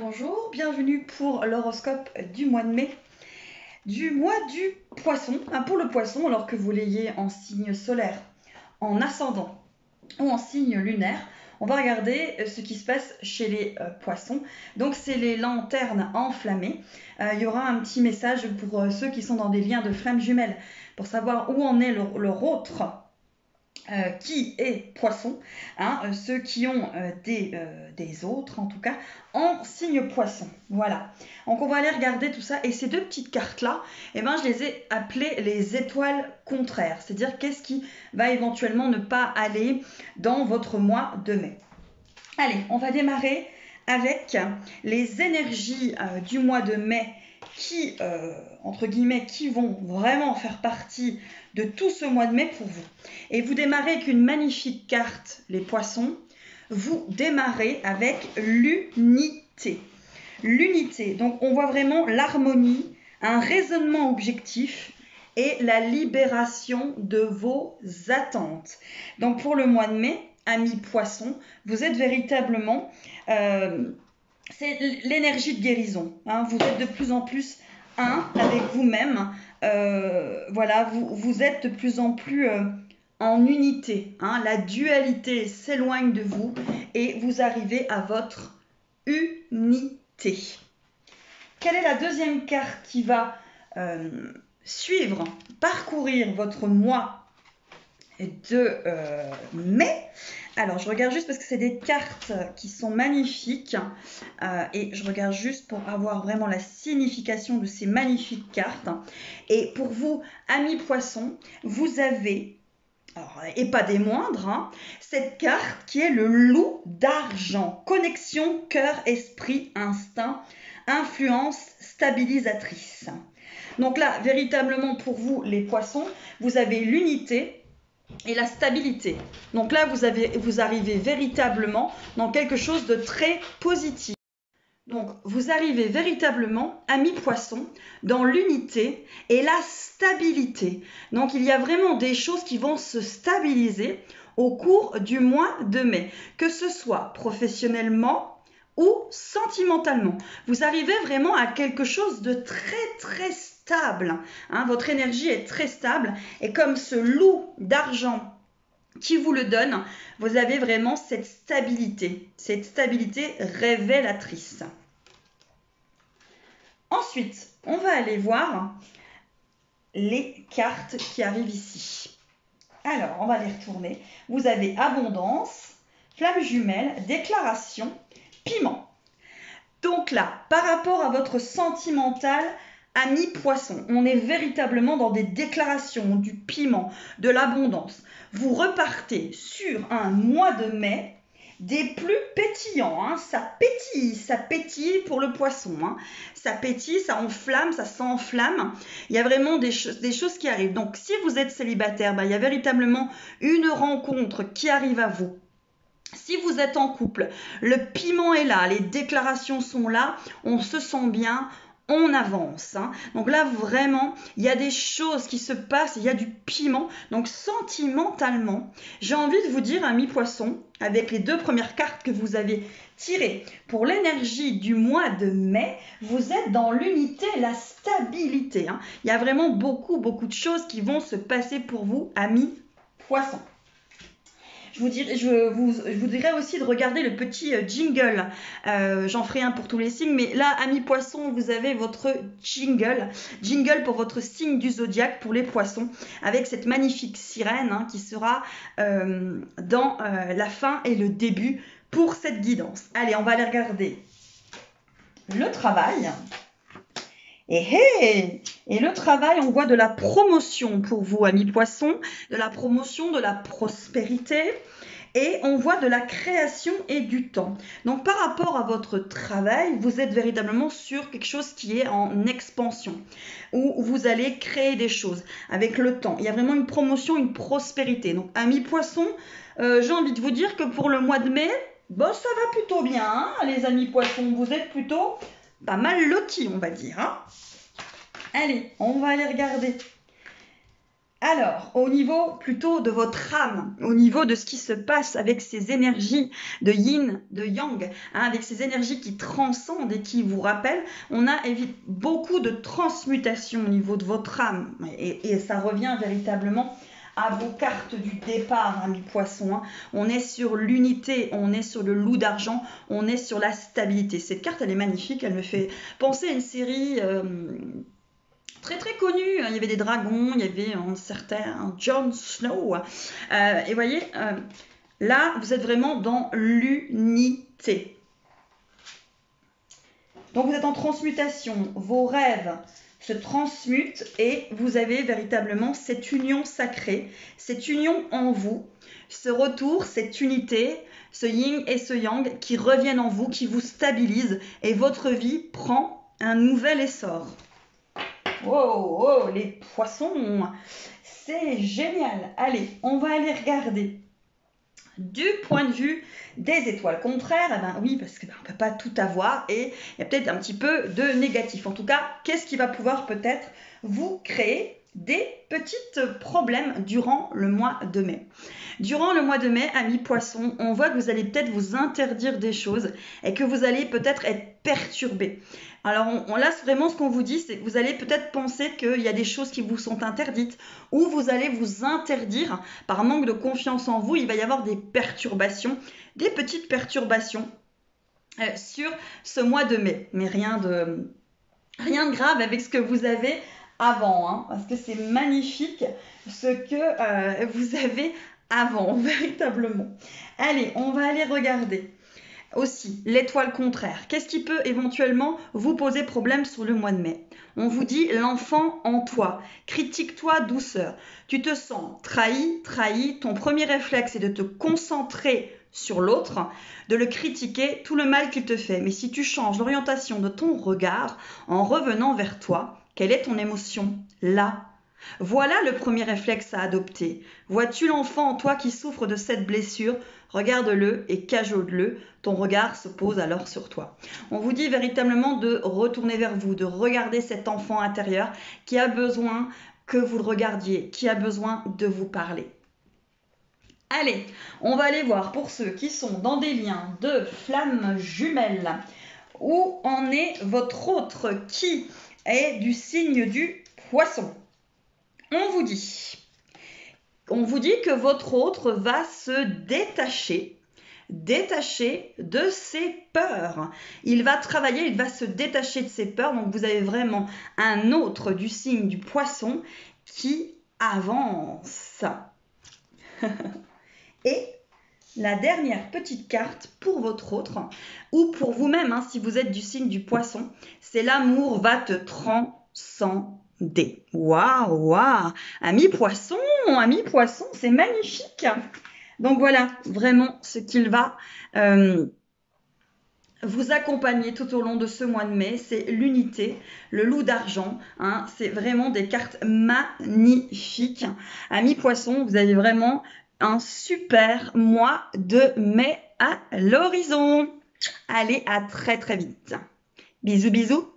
bonjour, bienvenue pour l'horoscope du mois de mai, du mois du poisson, pour le poisson, alors que vous l'ayez en signe solaire, en ascendant ou en signe lunaire. On va regarder ce qui se passe chez les poissons. Donc c'est les lanternes enflammées. Il y aura un petit message pour ceux qui sont dans des liens de flammes jumelles, pour savoir où en est leur autre qui est poisson, ceux qui ont des autres en tout cas en signe poisson. Voilà, donc on va aller regarder tout ça. Et ces deux petites cartes là, je les ai appelées les étoiles contraires, c'est à dire qu'est-ce qui va éventuellement ne pas aller dans votre mois de mai. Allez, on va démarrer avec les énergies du mois de mai qui, entre guillemets, qui vont vraiment faire partie de tout ce mois de mai pour vous. Et vous démarrez avec une magnifique carte, les poissons. Vous démarrez avec l'unité. L'unité, donc on voit vraiment l'harmonie, un raisonnement objectif et la libération de vos attentes. Donc pour le mois de mai, amis poissons, vous êtes véritablement... c'est l'énergie de guérison. Vous êtes de plus en plus un avec vous-même. Voilà, vous êtes de plus en plus en unité. La dualité s'éloigne de vous et vous arrivez à votre unité. Quelle est la deuxième carte qui va suivre, parcourir votre mois de mai? Alors, je regarde juste parce que c'est des cartes qui sont magnifiques et je regarde juste pour avoir vraiment la signification de ces magnifiques cartes. Et pour vous, amis poissons, vous avez, alors, et pas des moindres, cette carte qui est le loup d'argent. Connexion, cœur, esprit, instinct, influence stabilisatrice. Donc là, véritablement pour vous, les poissons, vous avez l'unité et la stabilité. Donc là, vous arrivez véritablement dans quelque chose de très positif. Donc, vous arrivez véritablement, amis poissons, dans l'unité et la stabilité. Donc, il y a vraiment des choses qui vont se stabiliser au cours du mois de mai, que ce soit professionnellement ou sentimentalement. Vous arrivez vraiment à quelque chose de très stable. Votre énergie est très stable et comme ce loup d'argent qui vous le donne, vous avez vraiment cette stabilité révélatrice. Ensuite, on va aller voir les cartes qui arrivent ici. Alors, on va les retourner. Vous avez abondance, flamme jumelle, déclaration, piment. Donc là, par rapport à votre sentimental, amis poissons, on est véritablement dans des déclarations, du piment, de l'abondance. Vous repartez sur un mois de mai des plus pétillants. Ça pétille pour le poisson. Ça pétille, ça enflamme, ça s'enflamme. Il y a vraiment des choses qui arrivent. Donc, si vous êtes célibataire, il y a véritablement une rencontre qui arrive à vous. Si vous êtes en couple, le piment est là, les déclarations sont là, on se sent bien, on avance. Donc là, vraiment, il y a des choses qui se passent, il y a du piment. Donc sentimentalement, j'ai envie de vous dire, amis poissons, avec les deux premières cartes que vous avez tirées pour l'énergie du mois de mai, vous êtes dans l'unité, la stabilité. Il y a vraiment beaucoup de choses qui vont se passer pour vous, amis poissons. Je vous dirais aussi de regarder le petit jingle. J'en ferai un pour tous les signes, mais là, amis poissons, vous avez votre jingle. Jingle pour votre signe du zodiaque, pour les poissons, avec cette magnifique sirène qui sera dans la fin et le début pour cette guidance. Allez, on va aller regarder le travail. Et le travail, on voit de la promotion pour vous, amis poissons, de la promotion, de la prospérité, et on voit de la création et du temps. Donc, par rapport à votre travail, vous êtes véritablement sur quelque chose qui est en expansion, où vous allez créer des choses avec le temps. Il y a vraiment une promotion, une prospérité. Donc, amis poissons, j'ai envie de vous dire que pour le mois de mai, ça va plutôt bien, les amis poissons. Vous êtes plutôt pas mal lotis, on va dire. Allez, on va aller regarder. Alors, au niveau plutôt de votre âme, au niveau de ce qui se passe avec ces énergies de yin, de yang, hein, avec ces énergies qui transcendent et qui vous rappellent, on a beaucoup de transmutation au niveau de votre âme. Et ça revient véritablement à vos cartes du départ, amis poissons. Hein. On est sur l'unité, on est sur le loup d'argent, on est sur la stabilité. Cette carte, elle est magnifique, elle me fait penser à une série... très très connu, il y avait des dragons, il y avait un certain Jon Snow, et vous voyez, là vous êtes vraiment dans l'unité. Donc vous êtes en transmutation, vos rêves se transmutent et vous avez véritablement cette union sacrée, cette union en vous, ce retour, cette unité, ce yin et ce yang qui reviennent en vous, qui vous stabilisent et votre vie prend un nouvel essor. Oh, oh, les poissons, c'est génial. Allez, on va aller regarder. Du point de vue des étoiles contraires, eh ben oui, parce qu'on ne peut pas tout avoir et il y a peut-être un petit peu de négatif. En tout cas, qu'est-ce qui va pouvoir peut-être vous créer des petits problèmes durant le mois de mai. Durant le mois de mai, amis poissons, on voit que vous allez peut-être vous interdire des choses et que vous allez peut-être être perturbé. Alors là, vraiment ce qu'on vous dit, c'est que vous allez peut-être penser qu'il y a des choses qui vous sont interdites ou vous allez vous interdire par manque de confiance en vous. Il va y avoir des perturbations, des petites perturbations sur ce mois de mai. Mais rien de grave avec ce que vous avez avant, hein, parce que c'est magnifique ce que vous avez avant, véritablement. Allez, on va aller regarder aussi l'étoile contraire. Qu'est-ce qui peut éventuellement vous poser problème sur le mois de mai? On vous dit l'enfant en toi. Critique-toi douceur. Tu te sens trahi. Ton premier réflexe est de te concentrer sur l'autre, de le critiquer, tout le mal qu'il te fait. Mais si tu changes l'orientation de ton regard en revenant vers toi, quelle est ton émotion? Là. Voilà le premier réflexe à adopter. Vois-tu l'enfant en toi qui souffre de cette blessure? Regarde-le et cajole-le. Ton regard se pose alors sur toi. On vous dit véritablement de retourner vers vous, de regarder cet enfant intérieur qui a besoin que vous le regardiez, qui a besoin de vous parler. Allez, on va aller voir pour ceux qui sont dans des liens de flammes jumelles. Où en est votre autre qui est du signe du poisson? On vous dit que votre autre va se détacher de ses peurs. Il va travailler, il va se détacher de ses peurs. Donc, vous avez vraiment un autre du signe du poisson qui avance. Et la dernière petite carte pour votre autre, ou pour vous-même, hein, si vous êtes du signe du poisson, c'est l'amour va te transcender. Waouh, ami poisson, c'est magnifique. Donc voilà, vraiment ce qu'il va vous accompagner tout au long de ce mois de mai, c'est l'unité, le loup d'argent. Hein, c'est vraiment des cartes magnifiques. Ami poisson, vous avez vraiment un super mois de mai à l'horizon. Allez, à très très vite. Bisous, bisous.